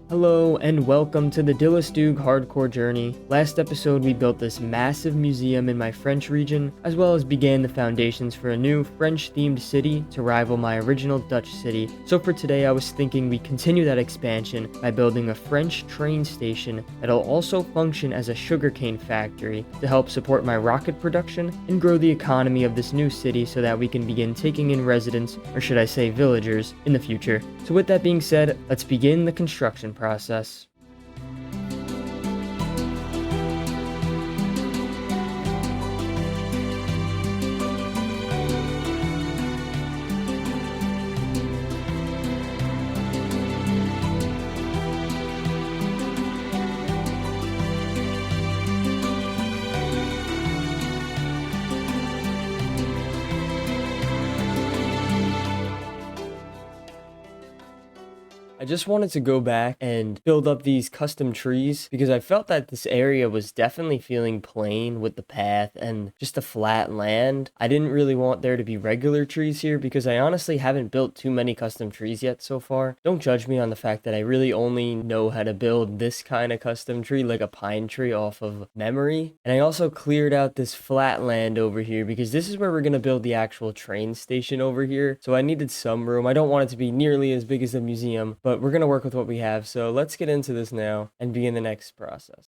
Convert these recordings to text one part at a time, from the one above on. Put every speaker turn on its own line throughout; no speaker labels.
Hello and welcome to the Dillastug hardcore journey. Last episode we built this massive museum in my French region, as well as began the foundations for a new French themed city to rival my original Dutch city. So for today I was thinking we continue that expansion by building a French train station that'll also function as a sugarcane factory to help support my rocket production and grow the economy of this new city so that we can begin taking in residents, or should I say villagers, in the future. So with that being said, let's begin the construction process. I just wanted to go back and build up these custom trees because I felt that this area was definitely feeling plain with the path and just a flat land. I didn't really want there to be regular trees here because I honestly haven't built too many custom trees yet so far. Don't judge me on the fact that I really only know how to build this kind of custom tree, like a pine tree, off of memory. And I also cleared out this flat land over here because this is where we're going to build the actual train station over here. So I needed some room. I don't want it to be nearly as big as the museum, but we're going to work with what we have. So let's get into this now and begin the next process.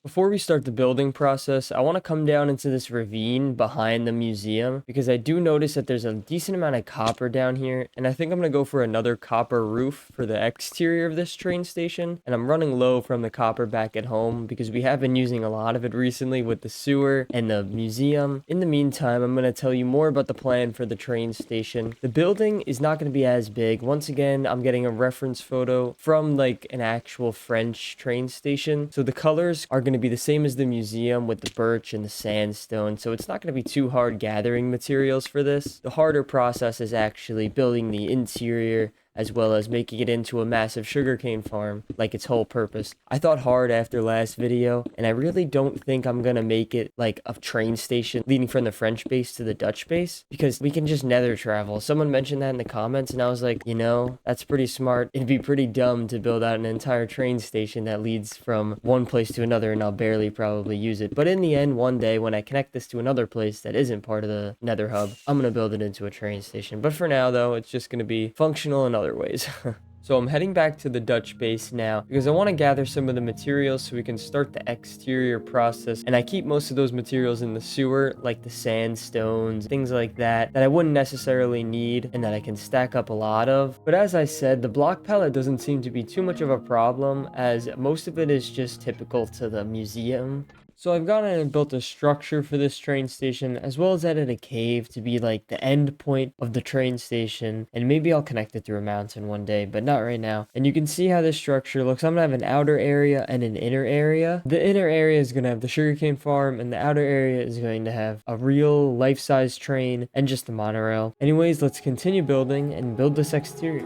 Before we start the building process, I want to come down into this ravine behind the museum because I do notice that there's a decent amount of copper down here, and I think I'm going to go for another copper roof for the exterior of this train station. And I'm running low from the copper back at home because we have been using a lot of it recently with the sewer and the museum. In the meantime, I'm going to tell you more about the plan for the train station. The building is not going to be as big. Once again, I'm getting a reference photo from like an actual French train station. So the colors are going to be the same as the museum with the birch and the sandstone, so it's not going to be too hard gathering materials for this. The harder process is actually building the interior as well as making it into a massive sugarcane farm, like its whole purpose. I thought hard after last video, and I really don't think I'm gonna make it like a train station leading from the French base to the Dutch base, because we can just nether travel. Someone mentioned that in the comments, and I was like, you know, that's pretty smart. It'd be pretty dumb to build out an entire train station that leads from one place to another, and I'll barely probably use it. But in the end, one day, when I connect this to another place that isn't part of the nether hub, I'm gonna build it into a train station. But for now, though, it's just gonna be functional in other ways. So I'm heading back to the Dutch base now because I want to gather some of the materials so we can start the exterior process. And I keep most of those materials in the sewer, like the sandstones, things like that I wouldn't necessarily need and that I can stack up a lot of. But as I said, the block palette doesn't seem to be too much of a problem, as most of it is just typical to the museum. So I've gone in and built a structure for this train station, as well as added a cave to be like the end point of the train station. And maybe I'll connect it through a mountain one day, but not right now. And you can see how this structure looks. I'm gonna have an outer area and an inner area. The inner area is gonna have the sugarcane farm, and the outer area is going to have a real life-size train and just the monorail. Anyways, let's continue building and build this exterior.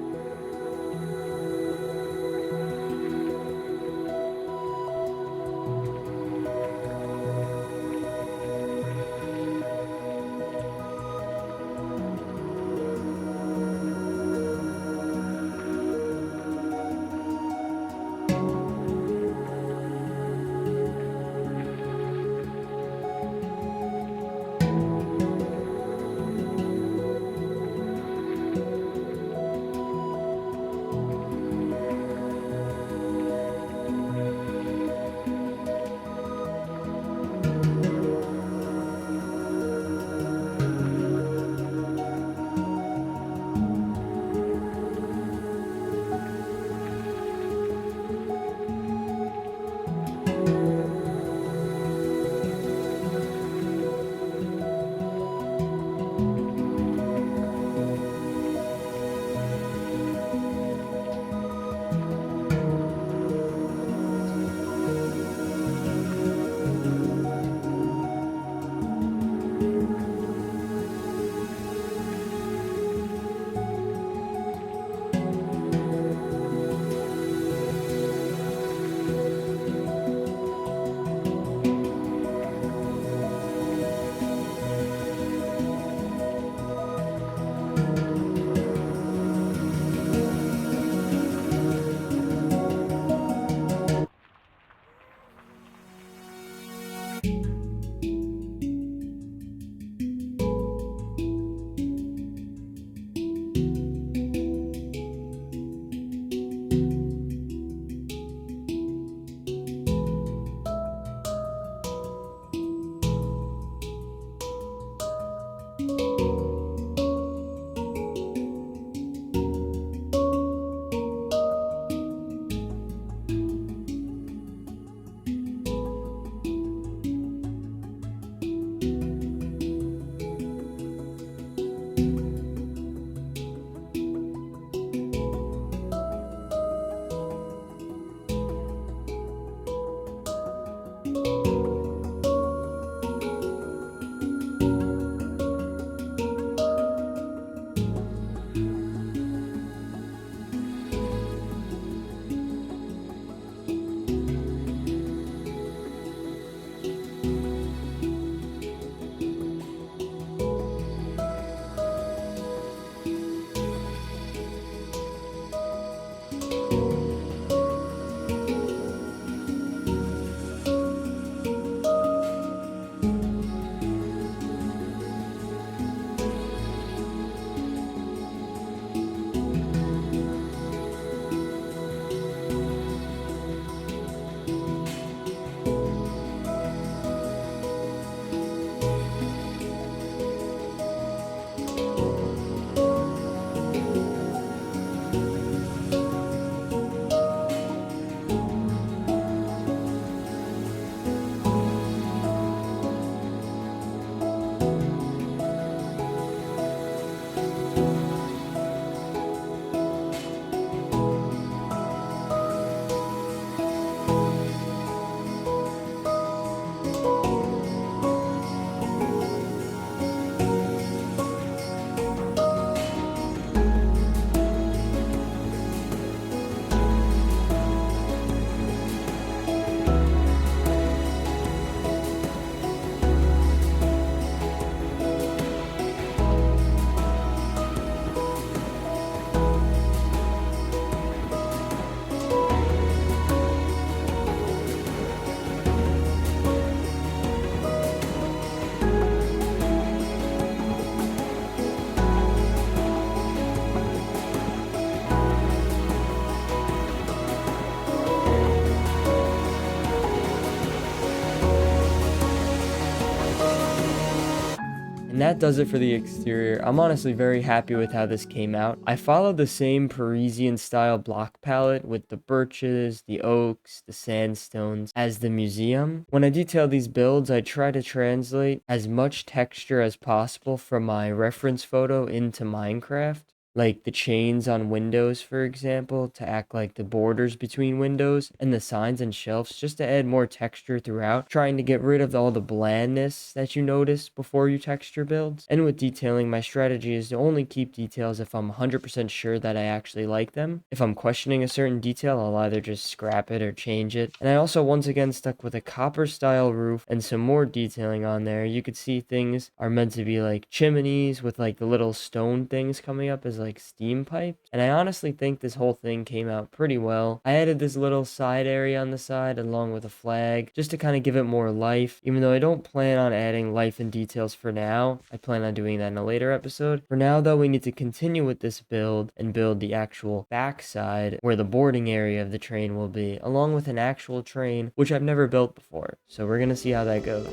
And that does it for the exterior. I'm honestly very happy with how this came out. I followed the same Parisian style block palette with the birches, the oaks, the sandstones as the museum. When I detail these builds, I try to translate as much texture as possible from my reference photo into Minecraft. Like the chains on windows, for example, to act like the borders between windows, and the signs and shelves just to add more texture throughout, trying to get rid of all the blandness that you notice before you texture builds. And with detailing, my strategy is to only keep details if I'm 100% sure that I actually like them. If I'm questioning a certain detail, I'll either just scrap it or change it. And I also once again stuck with a copper style roof and some more detailing on there. You could see things are meant to be like chimneys with like the little stone things coming up as like steam pipes, and I honestly think this whole thing came out pretty well. I added this little side area on the side along with a flag just to kind of give it more life, even though I don't plan on adding life and details for now. I plan on doing that in a later episode. For now though, we need to continue with this build and build the actual backside where the boarding area of the train will be, along with an actual train which I've never built before. So we're gonna see how that goes.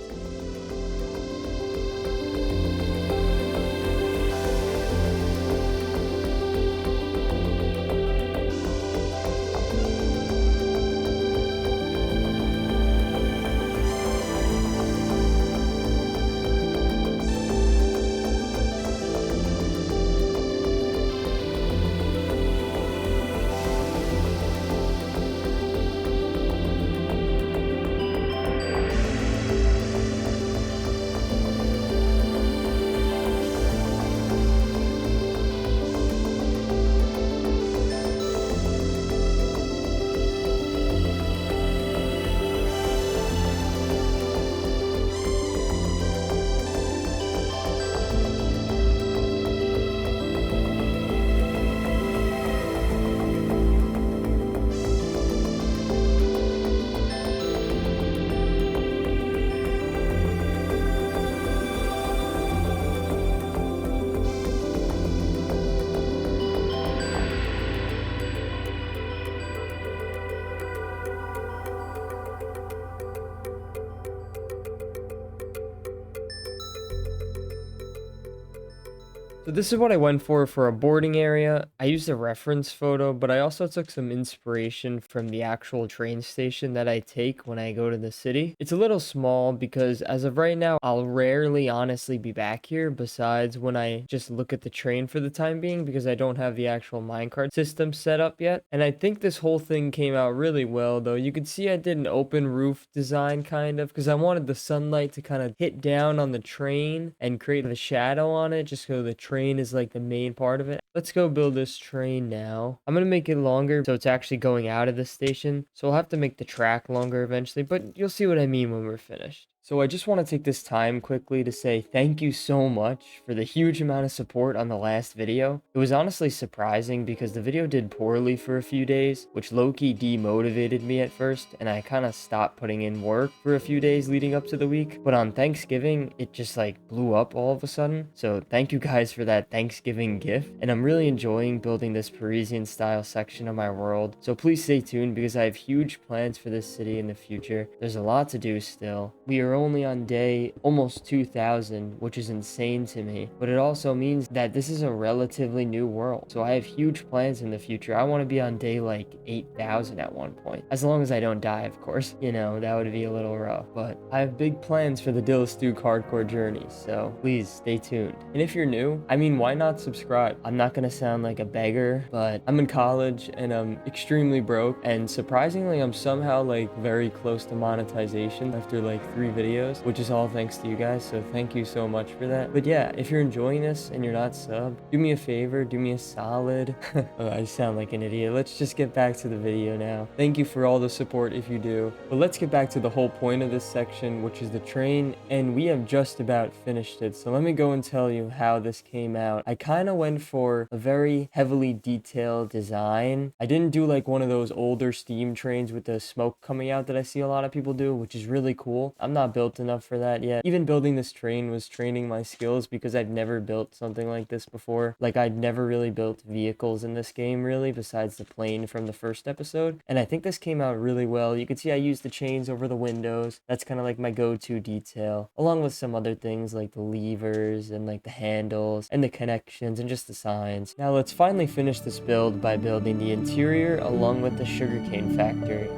So this is what I went for a boarding area. I used a reference photo, but I also took some inspiration from the actual train station that I take when I go to the city. It's a little small because as of right now, I'll rarely honestly be back here besides when I just look at the train for the time being because I don't have the actual minecart system set up yet. And I think this whole thing came out really well though. You can see I did an open roof design kind of because I wanted the sunlight to kind of hit down on the train and create a shadow on it just so the train is like the main part of it. Let's go build this train now. I'm gonna make it longer so it's actually going out of the station. So I'll have to make the track longer eventually, but you'll see what I mean when we're finished. So I just want to take this time quickly to say thank you so much for the huge amount of support on the last video. It was honestly surprising because the video did poorly for a few days, which low-key demotivated me at first, and I kind of stopped putting in work for a few days leading up to the week. But on Thanksgiving, it just like blew up all of a sudden. So thank you guys for that Thanksgiving gift, and I'm really enjoying building this Parisian style section of my world. So please stay tuned because I have huge plans for this city in the future. There's a lot to do still. We are only on day almost 2,000, which is insane to me, but it also means that this is a relatively new world. So I have huge plans in the future. I want to be on day like 8,000 at one point, as long as I don't die, of course. You know, that would be a little rough, but I have big plans for the Dillastuke hardcore journey, so please stay tuned. And if you're new, I mean, why not subscribe? I'm not gonna sound like a beggar, but I'm in college and I'm extremely broke, and surprisingly I'm somehow like very close to monetization after like 3 videos, which is all thanks to you guys, so thank you so much for that. But yeah, if you're enjoying this and you're not subbed, do me a favor, do me a solid. Oh, I sound like an idiot. Let's just get back to the video now. Thank you for all the support if you do, but let's get back to the whole point of this section, which is the train, and we have just about finished it. So let me go and tell you how this came out. I kind of went for a very heavily detailed design. I didn't do like one of those older steam trains with the smoke coming out that I see a lot of people do, which is really cool. I'm not built enough for that yet. Even building this train was training my skills because I've never built something like this before. Like I'd never really built vehicles in this game really, besides the plane from the first episode. And I think this came out really well. You can see I used the chains over the windows. That's kind of like my go-to detail, along with some other things like the levers and like the handles and the connections and just the signs. Now let's finally finish this build by building the interior along with the sugarcane factory.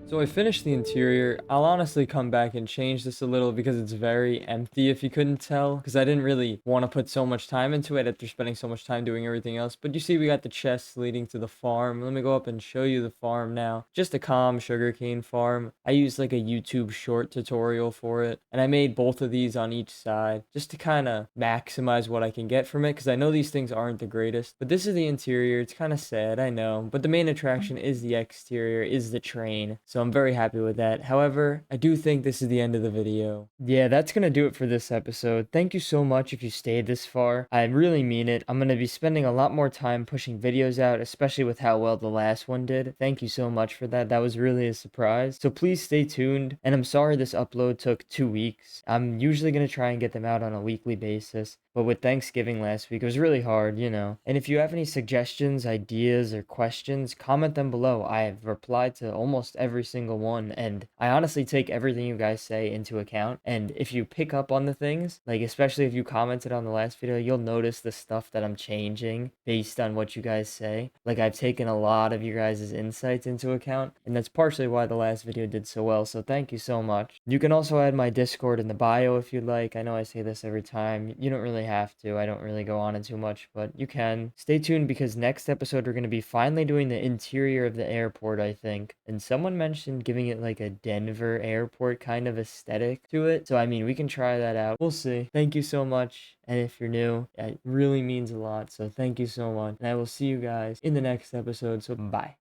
So I finished the interior. I'll honestly come back and change this a little because it's very empty if you couldn't tell, because I didn't really want to put so much time into it after spending so much time doing everything else. But you see we got the chests leading to the farm. Let me go up and show you the farm now. Just a calm sugarcane farm. I used like a YouTube short tutorial for it, and I made both of these on each side just to kind of maximize what I can get from it, because I know these things aren't the greatest. But this is the interior. It's kind of sad, I know, but the main attraction is the exterior, is the train. So So I'm very happy with that. However, I do think this is the end of the video. Yeah, that's going to do it for this episode. Thank you so much if you stayed this far. I really mean it. I'm going to be spending a lot more time pushing videos out, especially with how well the last one did. Thank you so much for that. That was really a surprise. So please stay tuned. And I'm sorry this upload took 2 weeks. I'm usually going to try and get them out on a weekly basis. But with Thanksgiving last week, it was really hard, you know. And if you have any suggestions, ideas, or questions, comment them below. I have replied to almost every single one, and I honestly take everything you guys say into account. And if you pick up on the things, like especially if you commented on the last video, you'll notice the stuff that I'm changing based on what you guys say. Like I've taken a lot of your guys' insights into account, and that's partially why the last video did so well. So thank you so much. You can also add my Discord in the bio if you'd like. I know I say this every time. You don't really have to. I don't really go on it too much, but you can. Stay tuned because next episode we're going to be finally doing the interior of the airport, I think. And someone mentioned giving it like a Denver airport kind of aesthetic to it. So I mean, we can try that out. We'll see. Thank you so much. And if you're new, it really means a lot. So thank you so much. And I will see you guys in the next episode. So bye.